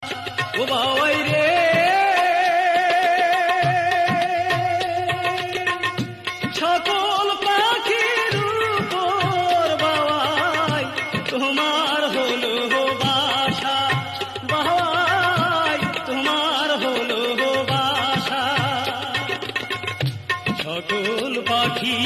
ও বাবাই রে, সকল পাখির উপর বাবাই তোমার হলো বাসা, বাবাই তোমার হলো বাসা। সকল পাখি